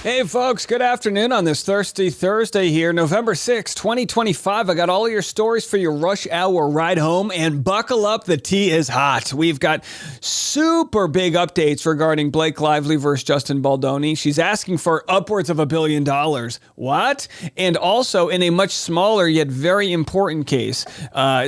Hey folks, good afternoon on this Thirsty Thursday here, November 6, 2025. I got all your stories for your rush hour ride home, and buckle up, the tea is hot. We've got super big updates regarding Blake Lively versus Justin Baldoni. She's asking for upwards of $1 billion. What? And also in a much smaller yet very important case,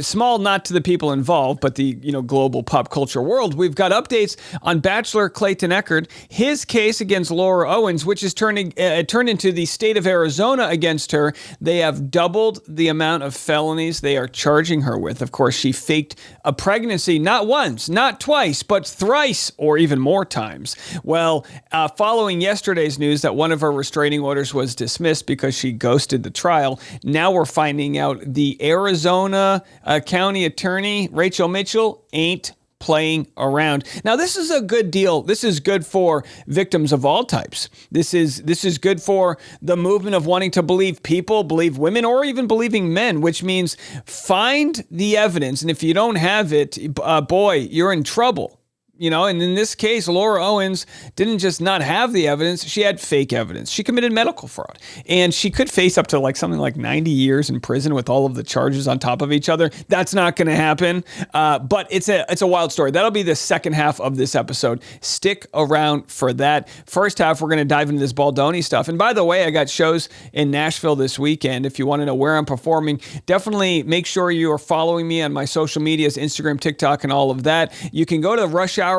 small not to the people involved, but the global pop culture world, we've got updates on Bachelor Clayton Echard, his case against Laura Owens, which is turned into the state of Arizona against her. They have doubled the amount of felonies they are charging her with. Of course, she faked a pregnancy not once, not twice, but thrice or even more times. Well, following yesterday's news that one of her restraining orders was dismissed because she ghosted the trial, now we're finding out the Arizona County Attorney, Rachel Mitchell, ain't playing around. Now, this is a good deal. This is good for victims of all types. This is good for the movement of wanting to believe people, believe women, or even believing men, which means find the evidence. And if you don't have it, boy, you're in trouble. And in this case, Laura Owens didn't just not have the evidence, she had fake evidence. She committed medical fraud. And she could face up to something like 90 years in prison with all of the charges on top of each other. That's not going to happen. But it's a wild story. That'll be the second half of this episode. Stick around for that. First half, we're going to dive into this Baldoni stuff. And by the way, I got shows in Nashville this weekend. If you want to know where I'm performing, definitely make sure you are following me on my social medias, Instagram, TikTok, and all of that. You can go to rushhourwithdave.com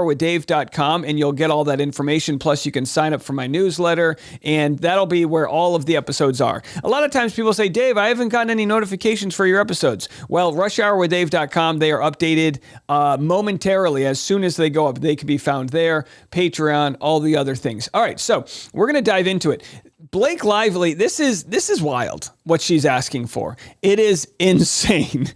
and you'll get all that information. Plus, you can sign up for my newsletter, and that'll be where all of the episodes are. A lot of times people say, Dave, I haven't gotten any notifications for your episodes. Well, rushhourwithdave.com, they are updated momentarily. As soon as they go up, they can be found there. Patreon, all the other things. All right, so we're going to dive into it. Blake Lively, this is wild what she's asking for. It is insane.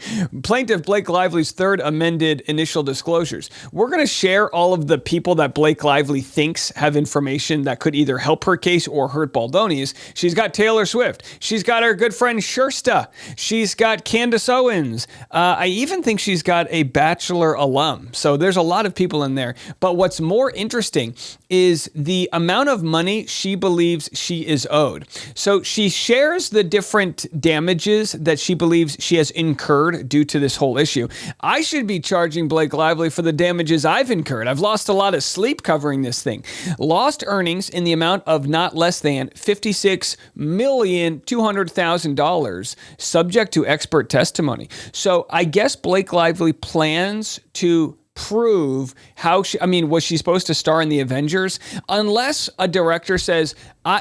Plaintiff Blake Lively's third amended initial disclosures. We're going to share all of the people that Blake Lively thinks have information that could either help her case or hurt Baldoni's. She's got Taylor Swift. She's got her good friend Shirsta. She's got Candace Owens. I even think she's got a Bachelor alum. So there's a lot of people in there. But what's more interesting is the amount of money she believes she is owed. So she shares the different damages that she believes she has incurred due to this whole issue. I should be charging Blake Lively for the damages I've incurred. I've lost a lot of sleep covering this thing. Lost earnings in the amount of not less than $56,200,000 subject to expert testimony. So I guess Blake Lively plans to prove how was she supposed to star in the Avengers? Unless a director says,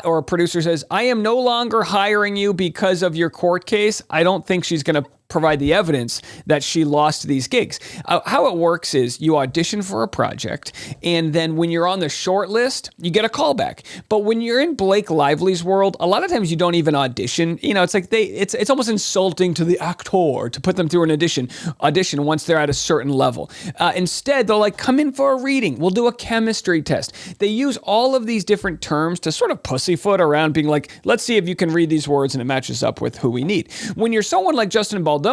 or a producer says, I am no longer hiring you because of your court case, I don't think she's going to provide the evidence that she lost these gigs. How it works is you audition for a project, and then when you're on the short list, you get a callback. But when you're in Blake Lively's world, a lot of times you don't even audition. It's like it's almost insulting to the actor to put them through an audition once they're at a certain level. Instead, they'll come in for a reading. We'll do a chemistry test. They use all of these different terms to sort of pussyfoot around being like, let's see if you can read these words and it matches up with who we need. When you're someone like Justin Baldoni,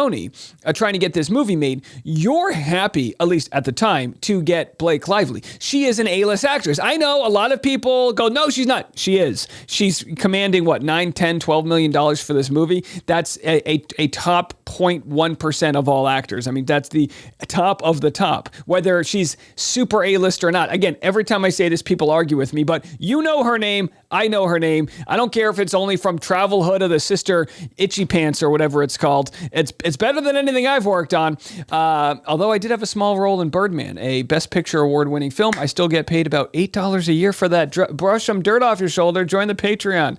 trying to get this movie made, you're happy, at least at the time, to get Blake Lively. She is an A-list actress. I know a lot of people go, no, she's not. She is. She's commanding, $9, $10, $12 million for this movie. That's a top 0.1% of all actors. That's the top of the top, whether she's super A-list or not. Again, every time I say this, people argue with me, but you know her name. I know her name. I don't care if it's only from Travel Hood of the Sister Itchy Pants or whatever it's called. It's better than anything I've worked on. Although I did have a small role in Birdman, a Best Picture award-winning film. I still get paid about $8 a year for that. Brush some dirt off your shoulder. Join the Patreon.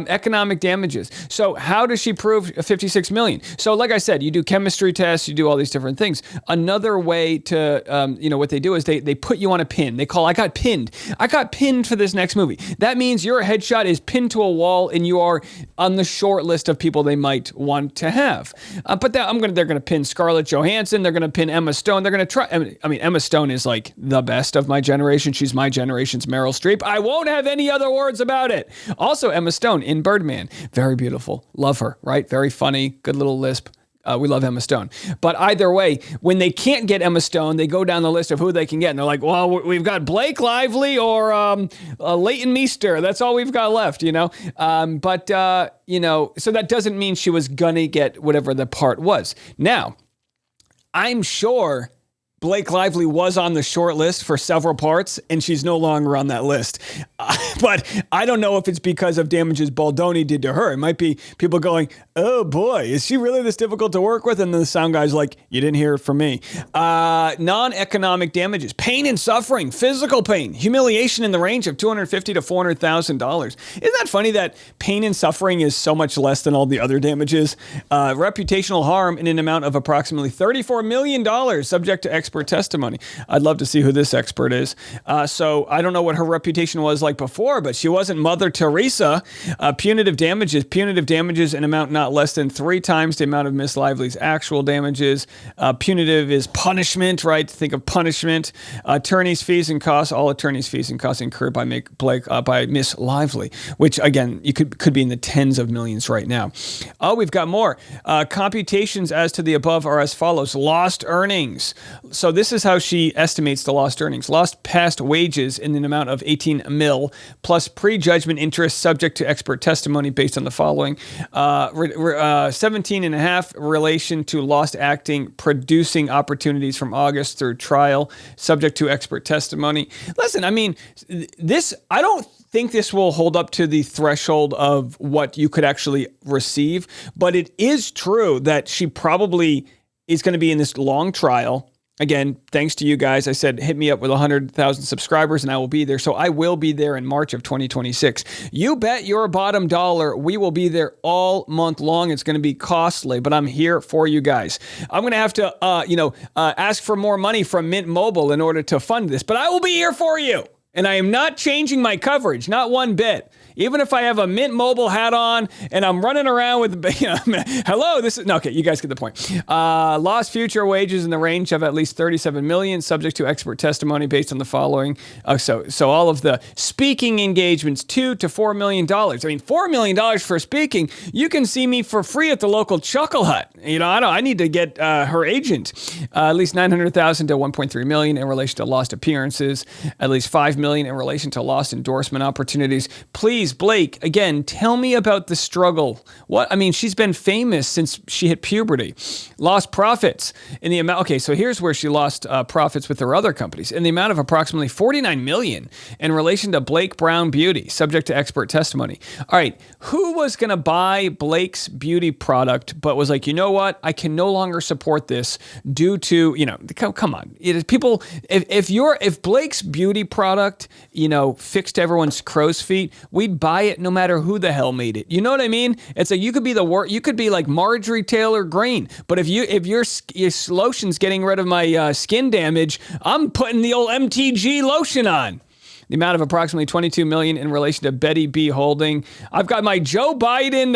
Economic damages. So how does she prove $56 million? So like I said, you do chemistry tests. You do all these different things. Another way to, what they do is they put you on a pin. They call, I got pinned. I got pinned for this next movie. That means your headshot is pinned to a wall and you are on the short list of people they might want to have. But they're going to pin Scarlett Johansson. They're going to pin Emma Stone. They're going to try. Emma Stone is the best of my generation. She's my generation's Meryl Streep. I won't have any other words about it. Also, Emma Stone in Birdman. Very beautiful. Love her, right? Very funny. Good little lisp. We love Emma Stone. But either way, when they can't get Emma Stone, they go down the list of who they can get. And they're like, well, we've got Blake Lively or Leighton Meester. That's all we've got left, you know. So that doesn't mean she was going to get whatever the part was. Now, I'm sure Blake Lively was on the short list for several parts, and she's no longer on that list. But I don't know if it's because of damages Baldoni did to her. It might be people going, oh boy, is she really this difficult to work with? And then the sound guy's like, you didn't hear it from me. Non-economic damages, pain and suffering, physical pain, humiliation in the range of $250,000 to $400,000. Isn't that funny that pain and suffering is so much less than all the other damages? Reputational harm in an amount of approximately $34 million, subject to expert testimony. I'd love to see who this expert is. So I don't know what her reputation was like before, but she wasn't Mother Teresa. Punitive damages in amount not less than 3 times the amount of Miss Lively's actual damages. Punitive is punishment, right? Think of punishment. Attorney's fees and costs, all attorney's fees and costs incurred by Miss Lively, which again, you could be in the tens of millions right now. Oh, we've got more. Computations as to the above are as follows. Lost earnings. So this is how she estimates the lost earnings. Lost past wages in an amount of 18 mil plus prejudgment interest subject to expert testimony based on the following. 17 and a half relation to lost acting producing opportunities from August through trial subject to expert testimony. Listen, I mean, I don't think this will hold up to the threshold of what you could actually receive, but it is true that she probably is going to be in this long trial. Again, thanks to you guys. I said, hit me up with 100,000 subscribers and I will be there. So I will be there in March of 2026. You bet your bottom dollar we will be there all month long. It's going to be costly, but I'm here for you guys. I'm going to have to, ask for more money from Mint Mobile in order to fund this, but I will be here for you. And I am not changing my coverage, not one bit. Even if I have a Mint Mobile hat on and I'm running around with, hello, okay, you guys get the point. Lost future wages in the range of at least $37 million, subject to expert testimony based on the following. So all of the speaking engagements, $2 to $4 million. I mean, $4 million for speaking. You can see me for free at the local Chuckle Hut. I need to get her agent. At least $900,000 to $1.3 million in relation to lost appearances. At least $5 million in relation to lost endorsement opportunities. Please, Blake, again, tell me about the struggle. She's been famous since she hit puberty. Lost profits in the amount. Okay, so here's where she lost profits with her other companies in the amount of approximately $49 million in relation to Blake Brown Beauty, subject to expert testimony. All right, who was going to buy Blake's beauty product, but was like, you know what? I can no longer support this due to, come on. People, if Blake's beauty product, fixed everyone's crow's feet, we'd buy it no matter who the hell made it. You know what I mean? It's like you could be like Marjorie Taylor Greene, but if your lotion's getting rid of my skin damage, I'm putting the old MTG lotion on. The amount of approximately $22 million in relation to Betty B. Holding. I've got my Joe Biden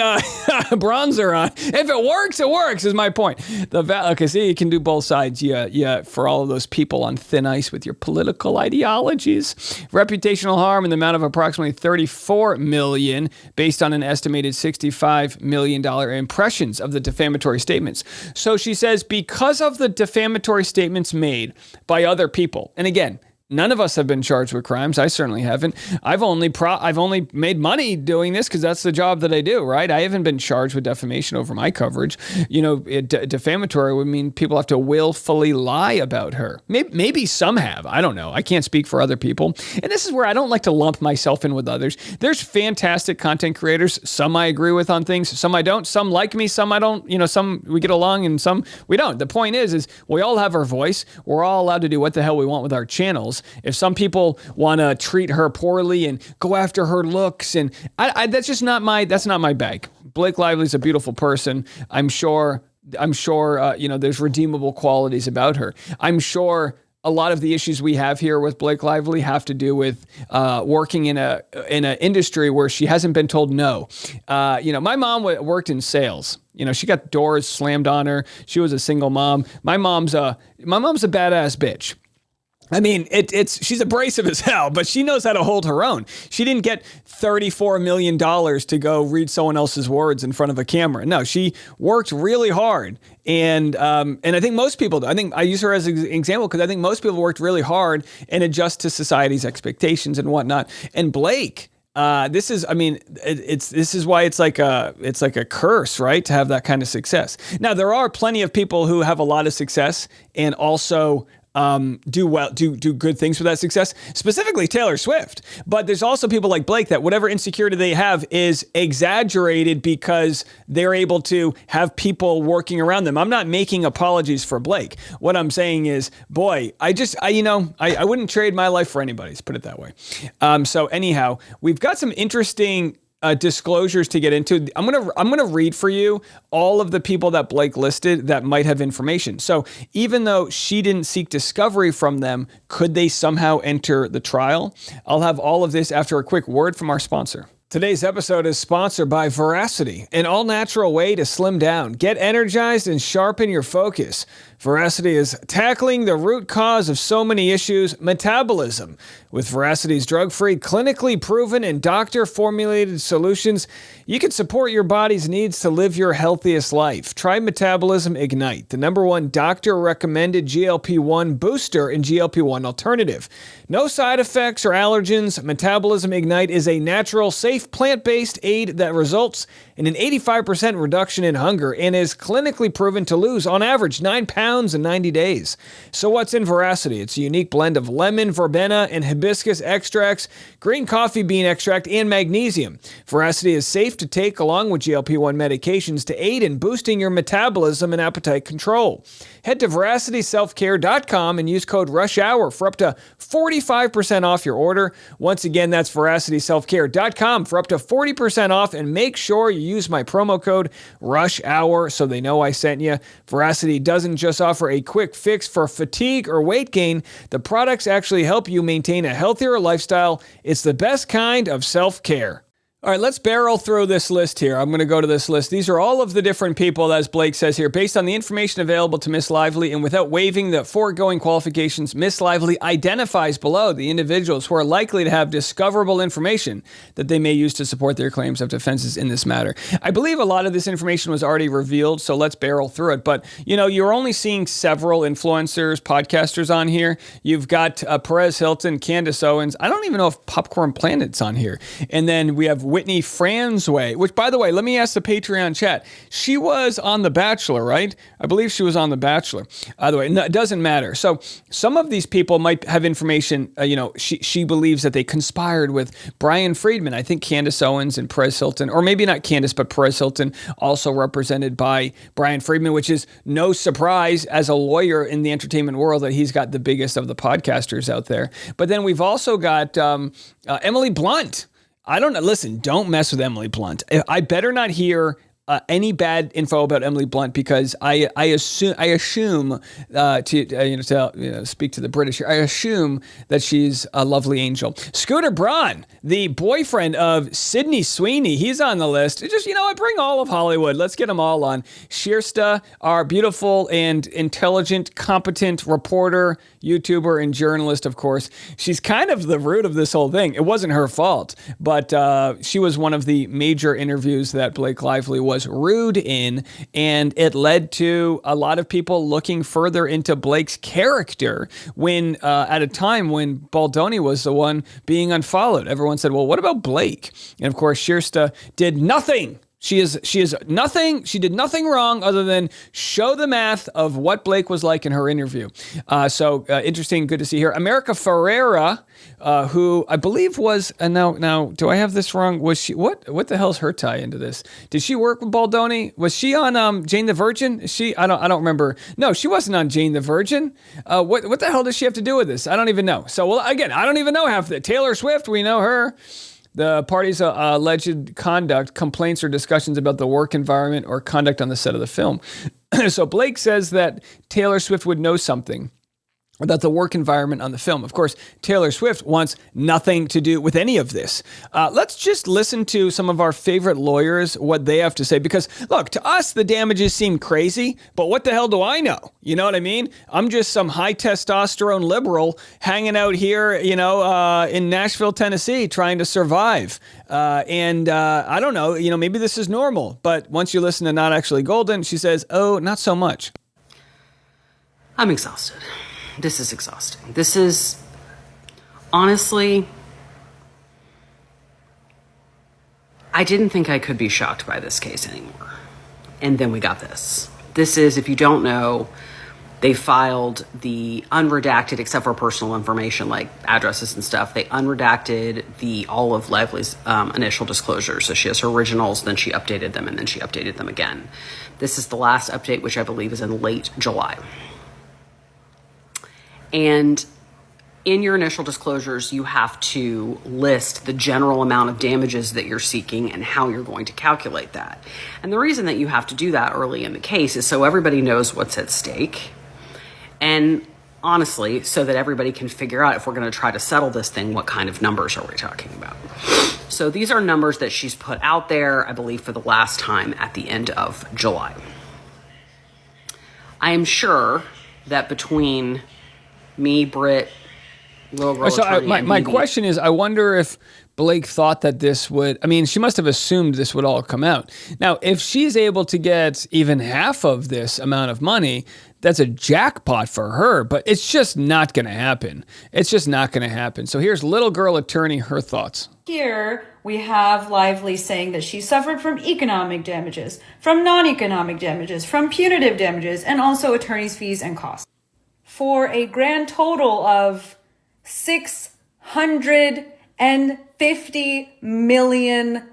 bronzer on. If it works, it works, is my point. Okay, see, you can do both sides. Yeah, for all of those people on thin ice with your political ideologies. Reputational harm in the amount of approximately $34 million based on an estimated $65 million impressions of the defamatory statements. So she says, because of the defamatory statements made by other people, and again, none of us have been charged with crimes. I certainly haven't. I've only made money doing this because that's the job that I do, right? I haven't been charged with defamation over my coverage. Defamatory would mean people have to willfully lie about her. Maybe some have. I don't know. I can't speak for other people. And this is where I don't like to lump myself in with others. There's fantastic content creators. Some I agree with on things. Some I don't. Some like me. Some I don't. Some we get along and some we don't. The point is we all have our voice. We're all allowed to do what the hell we want with our channels. If some people want to treat her poorly and go after her looks, and that's just not my bag. Blake Lively's a beautiful person. I'm sure, there's redeemable qualities about her. I'm sure a lot of the issues we have here with Blake Lively have to do with working in an industry where she hasn't been told no. My mom worked in sales. She got doors slammed on her. She was a single mom. My mom's a badass bitch. I mean, she's abrasive as hell, but she knows how to hold her own. She didn't get $34 million to go read someone else's words in front of a camera. No, she worked really hard. And I think most people do. I think I use her as an example because I think most people worked really hard and adjust to society's expectations and whatnot. And Blake, this is why it's like a curse, right? To have that kind of success. Now, there are plenty of people who have a lot of success and also do good things with that success, specifically Taylor Swift. But there's also people like Blake that whatever insecurity they have is exaggerated because they're able to have people working around them. I'm not making apologies for Blake. What I'm saying is, boy, I wouldn't trade my life for anybody's, put it that way. So anyhow, we've got some interesting disclosures to get into. I'm gonna read for you all of the people that Blake listed that might have information. So even though she didn't seek discovery from them, could they somehow enter the trial? I'll have all of this after a quick word from our sponsor. Today's episode is sponsored by Veracity, an all-natural way to slim down, get energized, and sharpen your focus. Veracity is tackling the root cause of so many issues, metabolism. With Veracity's drug-free, clinically proven, and doctor-formulated solutions, you can support your body's needs to live your healthiest life. Try Metabolism Ignite, the #1 doctor-recommended GLP-1 booster and GLP-1 alternative. No side effects or allergens. Metabolism Ignite is a natural, safe, plant-based aid that results in an 85% reduction in hunger and is clinically proven to lose, on average, 9 pounds in 90 days. So what's in Veracity? It's a unique blend of lemon, verbena, and hibiscus extracts, green coffee bean extract, and magnesium. Veracity is safe to take along with GLP-1 medications to aid in boosting your metabolism and appetite control. Head to veracityselfcare.com and use code RUSHHOUR for up to 45% off your order. Once again, that's veracityselfcare.com for up to 40% off, and make sure you use my promo code RUSHHOUR so they know I sent you. Veracity doesn't just offer a quick fix for fatigue or weight gain. The products actually help you maintain a healthier lifestyle. It's the best kind of self-care. All right, let's barrel through this list here. I'm going to go to this list. These are all of the different people, as Blake says here, based on the information available to Miss Lively and without waiving the foregoing qualifications. Miss Lively identifies below the individuals who are likely to have discoverable information that they may use to support their claims of defenses in this matter. I believe a lot of this information was already revealed, so let's barrel through it. But, you're only seeing several influencers, podcasters on here. You've got Perez Hilton, Candace Owens. I don't even know if Popcorn Planet's on here. And then we have Whitney Franzway, which, by the way, let me ask the Patreon chat. She was on The Bachelor, right? I believe she was on The Bachelor. By the way, no, it doesn't matter. So some of these people might have information, she believes that they conspired with Brian Friedman. I think Candace Owens and Perez Hilton, or maybe not Candace, but Perez Hilton, also represented by Brian Friedman, which is no surprise as a lawyer in the entertainment world that he's got the biggest of the podcasters out there. But then we've also got Emily Blunt. I don't know. Listen, don't mess with Emily Blunt. I better not hear any bad info about Emily Blunt because I assume to speak to the British here, I assume that she's a lovely angel. Scooter Braun, the boyfriend of Sydney Sweeney, he's on the list. Just, I bring all of Hollywood. Let's get them all on. Shirsta, our beautiful and intelligent, competent reporter, YouTuber, and journalist, of course. She's kind of the root of this whole thing. It wasn't her fault, but she was one of the major interviews that Blake Lively was rude in, and it led to a lot of people looking further into Blake's character when at a time when Baldoni was the one being unfollowed. Everyone said, well, what about Blake? And of course, Shirsta did nothing. She is nothing. She did nothing wrong other than show the math of what Blake was like in her interview. So interesting. Good to see her. America Ferrera, who I believe was, and now, do I have this wrong? Was she, what the hell's her tie into this? Did she work with Baldoni? Was she on Jane the Virgin? Is she, I don't remember. No, she wasn't on Jane the Virgin. What the hell does she have to do with this? I don't even know. So, well, again, I don't even know half of it. Taylor Swift, we know her. The party's alleged conduct, complaints, or discussions about the work environment or conduct on the set of the film. So Blake says that Taylor Swift would know something. about the work environment on the film. Of course, Taylor Swift wants nothing to do with any of this. Let's just listen to some of our favorite lawyers, what they have to say. Because, look, to us, the damages seem crazy, but what the hell do I know? You know what I mean? I'm just some high testosterone liberal hanging out here, in Nashville, Tennessee, trying to survive. I don't know, maybe this is normal. But once you listen to Not Actually Golden, she says, oh, not so much. I'm exhausted. This is exhausting. This is, honestly, I didn't think I could be shocked by this case anymore. And then we got this. This is, if you don't know, they filed the unredacted, except for personal information like addresses and stuff, they unredacted all of Lively's initial disclosures. So she has her originals, then she updated them, and then she updated them again. This is the last update, which I believe is in late July. And in your initial disclosures, you have to list the general amount of damages that you're seeking and how you're going to calculate that. And the reason that you have to do that early in the case is so everybody knows what's at stake. And honestly, so that everybody can figure out, if we're going to try to settle this thing, what kind of numbers are we talking about? So these are numbers that she's put out there, I believe, for the last time at the end of July. I am sure that between me, Britt, little girl attorney, my question is, I wonder if Blake thought that this would, she must have assumed this would all come out. Now, if she's able to get even half of this amount of money, that's a jackpot for her, but it's just not going to happen. It's just not going to happen. So here's little girl attorney, her thoughts. Here we have Lively saying that she suffered from economic damages, from non-economic damages, from punitive damages, and also attorney's fees and costs, for a grand total of $650 million.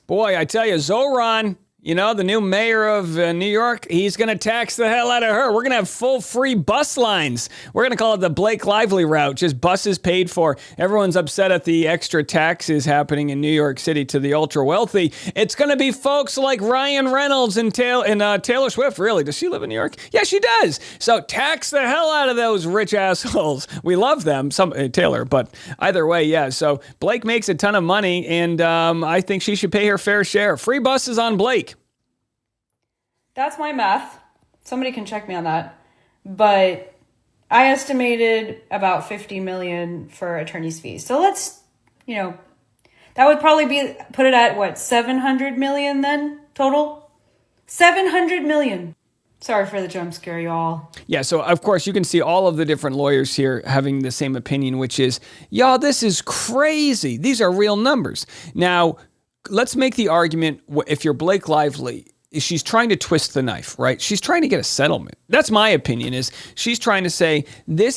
Boy, I tell you, Zoran, the new mayor of New York, he's going to tax the hell out of her. We're going to have full free bus lines. We're going to call it the Blake Lively route, just buses paid for. Everyone's upset at the extra taxes happening in New York City to the ultra wealthy. It's going to be folks like Ryan Reynolds and Taylor Swift. Really, does she live in New York? Yeah, she does. So tax the hell out of those rich assholes. We love them, Taylor, but either way, yeah. So Blake makes a ton of money, and I think she should pay her fair share. Free buses on Blake. That's my math. Somebody can check me on that. But I estimated about $50 million for attorney's fees. So let's, that would probably put it at what, $700 million then total? $700 million. Sorry for the jump scare, y'all. Yeah, so of course you can see all of the different lawyers here having the same opinion, which is, y'all, this is crazy. These are real numbers. Now, let's make the argument, if you're Blake Lively, she's trying to twist the knife, right? She's trying to get a settlement. That's my opinion, is she's trying to say,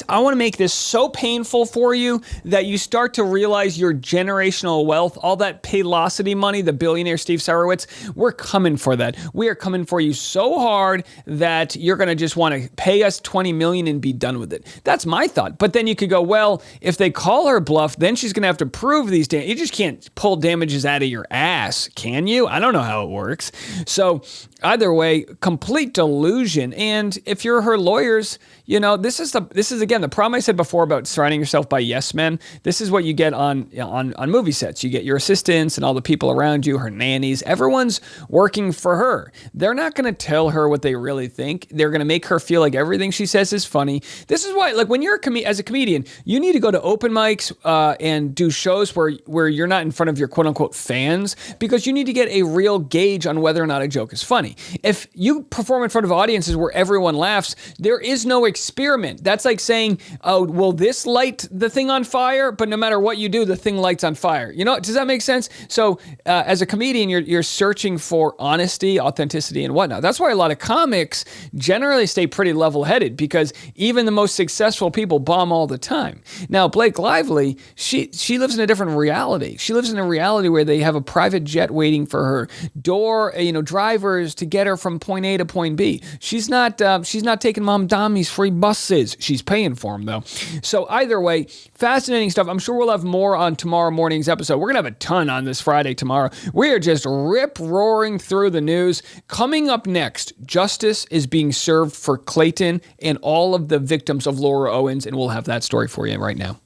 I want to make this so painful for you that you start to realize your generational wealth, all that Paylocity money, the billionaire Steve Sarowitz, we're coming for that. We are coming for you so hard that you're going to just want to pay us $20 million and be done with it. That's my thought. But then you could go, well, if they call her bluff, then she's going to have to prove these damages. You just can't pull damages out of your ass, can you? I don't know how it works. So either way, complete delusion. And if you're her lawyers, this is again the problem I said before about surrounding yourself by yes men. This is what you get on movie sets. You get your assistants and all the people around you, her nannies. Everyone's working for her. They're not going to tell her what they really think. They're going to make her feel like everything she says is funny. This is why, like, when you're as a comedian, you need to go to open mics and do shows where you're not in front of your quote unquote fans, because you need to get a real gauge on whether or not a joke is funny. If you perform in front of audiences where everyone laughs, there is no experiment. That's like saying, oh, will this light the thing on fire? But no matter what you do, the thing lights on fire. Does that make sense? So as a comedian, you're searching for honesty, authenticity, and whatnot. That's why a lot of comics generally stay pretty level-headed, because even the most successful people bomb all the time. Now, Blake Lively, she lives in a different reality. She lives in a reality where they have a private private jet waiting for her, drivers to get her from point A to point B. She's not taking Mom Dami's free buses. She's paying for them, though. So either way, fascinating stuff. I'm sure we'll have more on tomorrow morning's episode. We're going to have a ton on this Friday tomorrow. We are just rip-roaring through the news. Coming up next, justice is being served for Clayton and all of the victims of Laura Owens, and we'll have that story for you right now.